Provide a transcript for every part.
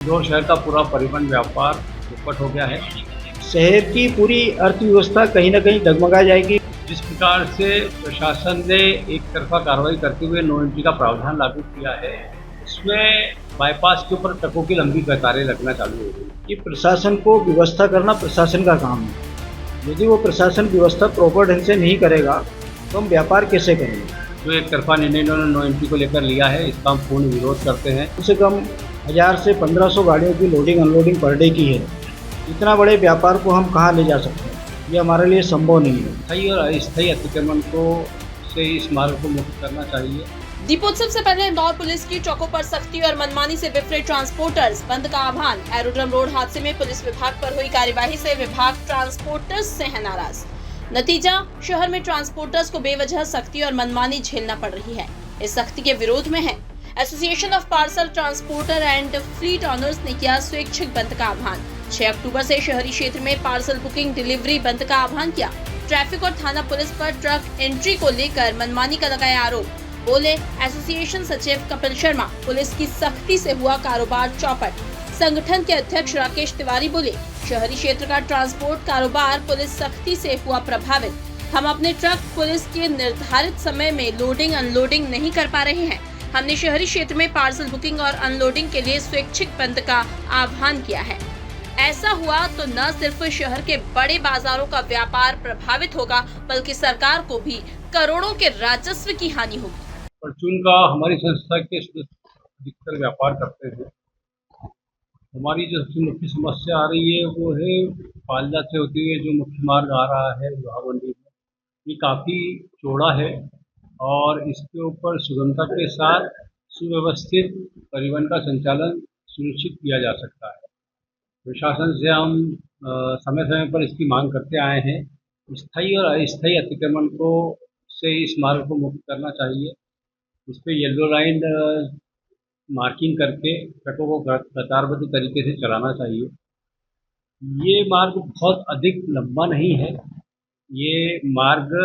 इंदौर शहर का पूरा परिवहन व्यापार चौपट हो गया है। शहर की पूरी अर्थव्यवस्था कहीं न कहीं डगमगा जाएगी। जिस प्रकार से प्रशासन ने एक तरफा कार्रवाई करते हुए नो एंट्री का प्रावधान लागू किया है, उसमें बाईपास के ऊपर ट्रकों की लंबी कतारें लगना चालू हो गई। कि प्रशासन को व्यवस्था करना प्रशासन का काम है। यदि वो प्रशासन व्यवस्था प्रॉपर ढंग से नहीं करेगा तो हम व्यापार कैसे करेंगे। जो एक तरफा निर्णय इन्होंने नो एंट्री को लेकर लिया है, इसका हम पूर्ण विरोध करते हैं। कम से कम 1000 से 1500 गाड़ियों की लोडिंग अनलोडिंग पर डे की है। इतना बड़े व्यापार को हम कहाँ ले जा सकते हैं, ये हमारे लिए संभव नहीं है। स्थायी और अस्थायी अतिक्रमण को से इस मार्ग को मुक्त करना चाहिए। दीपोत्सव से पहले इंदौर पुलिस की चौकों पर सख्ती और मनमानी से बिफरे ट्रांसपोर्टर्स, बंद का आह्वान। एरोड्रम रोड हादसे में पुलिस विभाग पर हुई कार्यवाही से विभाग ट्रांसपोर्टर्स से है नाराज। नतीजा, शहर में ट्रांसपोर्टर्स को बेवजह सख्ती और मनमानी झेलना पड़ रही है। इस सख्ती के विरोध में है association of parcel transporter and fleet honours ने किया स्वैच्छिक बंद का आह्वान। 6 अक्टूबर से शहरी क्षेत्र में पार्सल बुकिंग डिलीवरी बंद का आह्वान किया। ट्रैफिक और थाना पुलिस पर ट्रक एंट्री को लेकर मनमानी का लगाया आरोप। बोले एसोसिएशन सचिव कपिल शर्मा, पुलिस की सख्ती से हुआ कारोबार चौपट। संगठन के अध्यक्ष राकेश तिवारी बोले, शहरी क्षेत्र का ट्रांसपोर्ट कारोबार पुलिस सख्ती से हुआ प्रभावित। हम अपने ट्रक पुलिस के निर्धारित समय में लोडिंग अनलोडिंग नहीं कर पा रहे हैं। हमने शहरी क्षेत्र में पार्सल बुकिंग और अनलोडिंग के लिए स्वैच्छिक बंद का आह्वान किया है। ऐसा हुआ तो न सिर्फ शहर के बड़े बाजारों का व्यापार प्रभावित होगा, बल्कि सरकार को भी करोड़ों के राजस्व की हानि होगी। परचून का हमारी संस्था के अधिकतर व्यापार करते हैं। हमारी जो सबसे मुख्य समस्या आ रही है वो है पालदा से होते हुए जो मुख्य मार्ग आ रहा है लोहा मंडी में, ये काफ़ी चौड़ा है और इसके ऊपर सुगमता के साथ सुव्यवस्थित परिवहन का संचालन सुनिश्चित किया जा सकता है। प्रशासन से हम समय समय पर इसकी मांग करते आए हैं। स्थायी और अस्थायी अतिक्रमण को से इस मार्ग को मुक्त करना चाहिए। इस पे येलो लाइन मार्किंग करके ट्रकों को कतारबद्ध तरीके से चलाना चाहिए। ये मार्ग बहुत अधिक लंबा नहीं है, ये मार्ग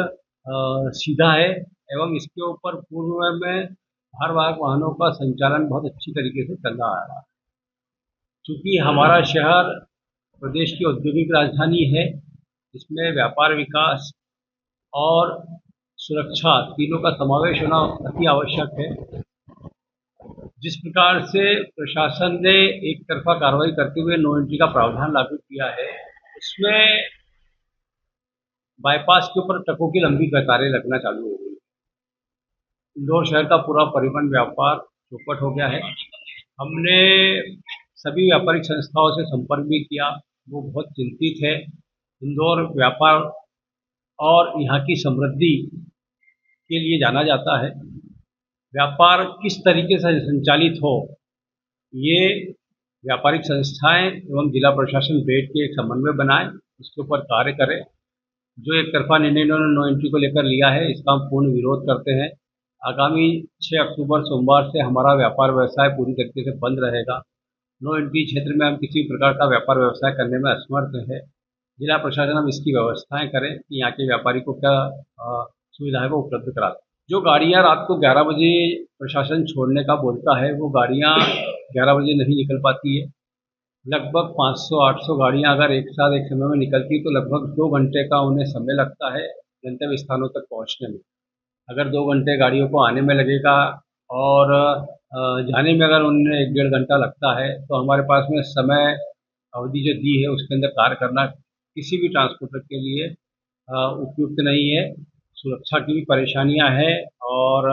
सीधा है एवं इसके ऊपर पूर्व में भारवाहक वाहनों का संचालन बहुत अच्छी तरीके से चल रहा है। चूँकि हमारा शहर प्रदेश की औद्योगिक राजधानी है, इसमें व्यापार विकास और सुरक्षा तीनों का समावेश होना अति आवश्यक है। जिस प्रकार से प्रशासन ने एक तरफा कार्रवाई करते हुए नो एंट्री का प्रावधान लागू किया है, उसमें बाईपास के ऊपर ट्रकों की लंबी कतारें लगना चालू हो गई। इंदौर शहर का पूरा परिवहन व्यापार चौपट हो गया है। हमने सभी व्यापारिक संस्थाओं से संपर्क भी किया, वो बहुत चिंतित है। इंदौर व्यापार और यहाँ की समृद्धि के लिए जाना जाता है। व्यापार किस तरीके से संचालित हो, ये व्यापारिक संस्थाएं एवं जिला प्रशासन बैठ के एक समन्वय बनाए, उसके ऊपर कार्य करें। जो एक तरफा निर्णय इन्होंने नो एंट्री को लेकर लिया है, इसका हम पूर्ण विरोध करते हैं। आगामी 6 अक्टूबर सोमवार से हमारा व्यापार व्यवसाय पूरी तरीके से बंद रहेगा। नो एंट्री क्षेत्र में हम किसी प्रकार का व्यापार व्यवसाय करने में असमर्थ है। जिला प्रशासन हम इसकी व्यवस्थाएं करें कि यहाँ के व्यापारी को क्या सुविधाएं वो उपलब्ध कराते। जो गाड़ियाँ रात को 11 बजे प्रशासन छोड़ने का बोलता है, वो गाड़ियाँ 11 बजे नहीं निकल पाती है। लगभग 500-800 गाड़ियाँ अगर एक साथ एक समय में निकलती तो लगभग 2 घंटे का उन्हें समय लगता है गंतव्य स्थानों तक पहुँचने में। अगर 2 घंटे गाड़ियों को आने में लगेगा और जाने में अगर उन्हें 1-1.5 घंटा लगता है, तो हमारे पास में समय अवधि जो दी है उसके अंदर कार्य करना किसी भी ट्रांसपोर्टर के लिए उपयुक्त नहीं है। सुरक्षा की भी परेशानियां हैं और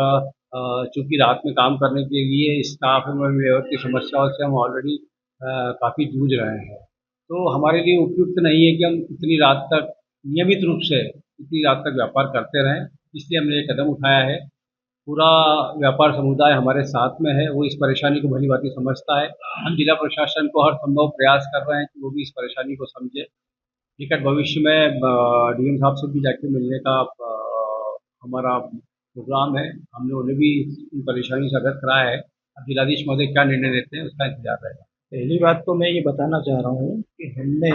चूँकि रात में काम करने के लिए स्टाफ एवं लेबर की समस्याओं से हम ऑलरेडी काफ़ी जूझ रहे हैं। तो हमारे लिए उपयुक्त नहीं है कि हम इतनी रात तक नियमित रूप से इतनी रात तक व्यापार करते रहें, इसलिए हमने ये कदम उठाया है। पूरा व्यापार समुदाय हमारे साथ में है, वो इस परेशानी को भली-भाँति समझता है। हम जिला प्रशासन को हर संभव प्रयास कर रहे हैं कि वो भी इस परेशानी को समझे। निकट भविष्य में डीएम साहब से भी जाके मिलने का हमारा प्रोग्राम है। हमने उन्हें भी इन परेशानियों से अवगत कराया है। अब जिलाधीश महोदय क्या निर्णय लेते हैं उसका इंतजार रहेगा। पहली बात तो मैं ये बताना चाह रहा हूँ कि हमने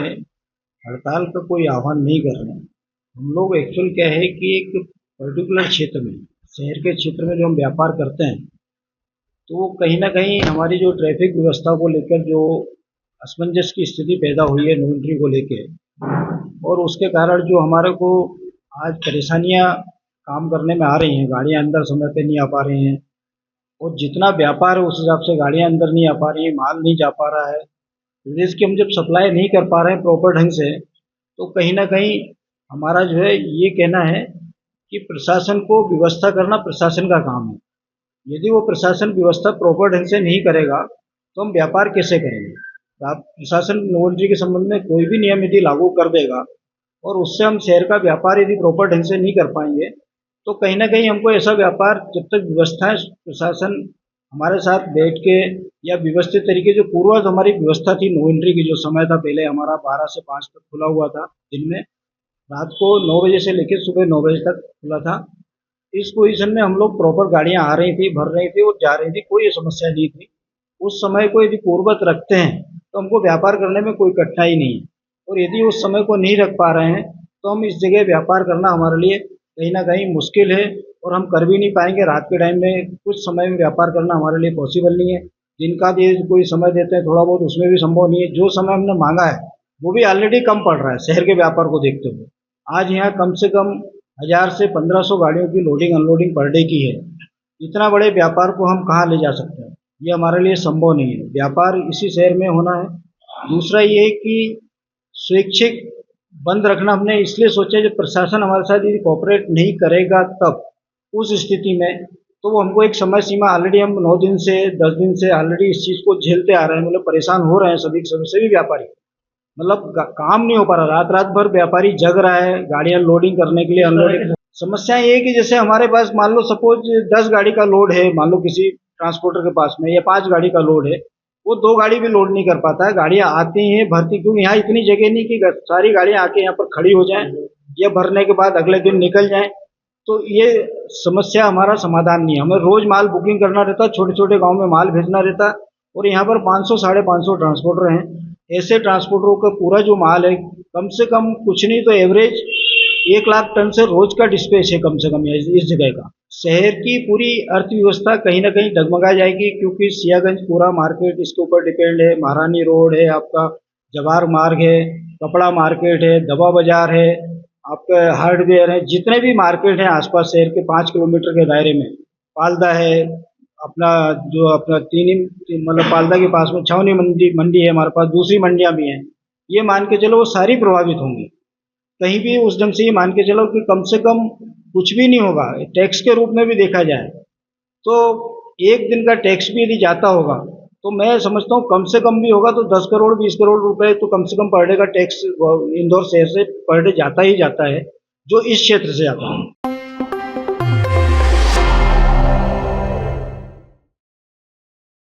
हड़ताल का कोई आह्वान नहीं कर रहे हैं। हम लोग एक्चुअल क्या है कि एक पर्टिकुलर क्षेत्र में, शहर के क्षेत्र में जो हम व्यापार करते हैं, तो कहीं ना कहीं हमारी जो ट्रैफिक व्यवस्था को लेकर जो असमंजस की स्थिति पैदा हुई है नो एंट्री को लेके, और उसके कारण जो हमारे को आज परेशानियां काम करने में आ रही हैं, गाड़ियां अंदर समय पे नहीं आ पा रही हैं, और जितना व्यापार है उस हिसाब से गाड़ियां अंदर नहीं आ पा रही हैं, माल नहीं जा पा रहा है। विदेश की हम जब सप्लाई नहीं कर पा रहे हैं प्रॉपर ढंग से, तो कहीं ना कहीं हमारा जो है ये कहना है कि प्रशासन को व्यवस्था करना प्रशासन का काम है। यदि वो प्रशासन व्यवस्था प्रॉपर ढंग से नहीं करेगा तो हम व्यापार कैसे करेंगे। आप प्रशासन नो एंट्री के संबंध में कोई भी नियम यदि लागू कर देगा और उससे हम शहर का व्यापार यदि प्रॉपर ढंग से नहीं कर पाएंगे, तो कहीं ना कहीं हमको ऐसा व्यापार, जब तक व्यवस्थाएं प्रशासन हमारे साथ बैठ के या व्यवस्थित तरीके, जो पूर्वज हमारी व्यवस्था थी नो एंट्री की, जो समय था पहले हमारा 12 से 5 तक खुला हुआ था, दिन में रात को 9 बजे से लेकर सुबह 9 बजे तक खुला था। इस पोजीशन में हम लोग प्रॉपर गाड़ियां आ रही थी, भर रही थी और जा रही थी, कोई समस्या नहीं थी। उस समय को यदि पूर्ववत रखते हैं तो हमको व्यापार करने में कोई कठिनाई नहीं है, और यदि उस समय को नहीं रख पा रहे हैं तो हम इस जगह व्यापार करना हमारे लिए कहीं ना कहीं मुश्किल है, और हम कर भी नहीं पाएंगे। रात के टाइम में कुछ समय में व्यापार करना हमारे लिए पॉसिबल नहीं है। जिनका भी कोई समय देते हैं थोड़ा बहुत, उसमें भी संभव नहीं है। जो समय हमने मांगा है वो भी ऑलरेडी कम पड़ रहा है शहर के व्यापार को देखते हुए। आज यहाँ कम से कम 1000 से 1500 गाड़ियों की लोडिंग अनलोडिंग पर डे की है। इतना बड़े व्यापार को हम कहाँ ले जा सकते हैं, ये हमारे लिए संभव नहीं है। व्यापार इसी शहर में होना है। दूसरा ये है कि स्वैच्छिक बंद रखना हमने इसलिए सोचा, जब प्रशासन हमारे साथ यदि कोऑपरेट नहीं करेगा तब उस स्थिति में तो वो हमको एक समय सीमा, ऑलरेडी हम 9 दिन से 10 दिन से ऑलरेडी इस चीज़ को झेलते आ रहे हैं, मतलब परेशान हो रहे हैं सभी व्यापारी। मतलब काम नहीं हो पा रहा, रात रात भर व्यापारी जग रहा है गाड़ियां लोडिंग करने के लिए, अनलोडिंग। समस्या ये है कि जैसे हमारे पास मान लो सपोज 10 गाड़ी का लोड है, मान लो किसी ट्रांसपोर्टर के पास में, या 5 गाड़ी का लोड है, वो 2 गाड़ी भी लोड नहीं कर पाता है। गाड़ियां आती हैं भरती, क्योंकि यहाँ इतनी जगह नहीं कि सारी गाड़ियां आके यहाँ पर खड़ी हो जाएं या भरने के बाद अगले दिन निकल जाएं। तो ये समस्या हमारा समाधान नहीं है। हमें रोज माल बुकिंग करना रहता, छोटे छोटे गाँव में माल भेजना रहता, और यहाँ पर 500 साढ़े 500 ट्रांसपोर्टर हैं। ऐसे ट्रांसपोर्टरों का पूरा जो माल है, कम से कम कुछ नहीं तो एवरेज 1 लाख टन से रोज का डिस्पैच है कम से कम इस जगह का। शहर की पूरी अर्थव्यवस्था कहीं ना कहीं डगमगा जाएगी, क्योंकि सियागंज पूरा मार्केट इसके ऊपर डिपेंड है। महारानी रोड है, आपका जवार मार्ग है, कपड़ा मार्केट है, दवा बाजार है, आपका हार्डवेयर है, जितने भी मार्केट हैं आसपास शहर के 5 किलोमीटर के दायरे में, पालदा है, अपना जो अपना मतलब पालदा के पास में छावनी मंडी है, हमारे पास दूसरी मंडियां भी हैं। ये मान के चलो वो सारी प्रभावित होंगी। कहीं भी उस ढंग से ये मान के चलो कि कम से कम कुछ भी नहीं होगा। टैक्स के रूप में भी देखा जाए तो 1 दिन का टैक्स भी यदि जाता होगा तो मैं समझता हूँ कम से कम भी होगा तो 10 करोड़ 20 करोड़ रुपए तो कम से कम पर डे का टैक्स इंदौर शहर से पर डे जाता ही जाता है, जो इस क्षेत्र से जाता है।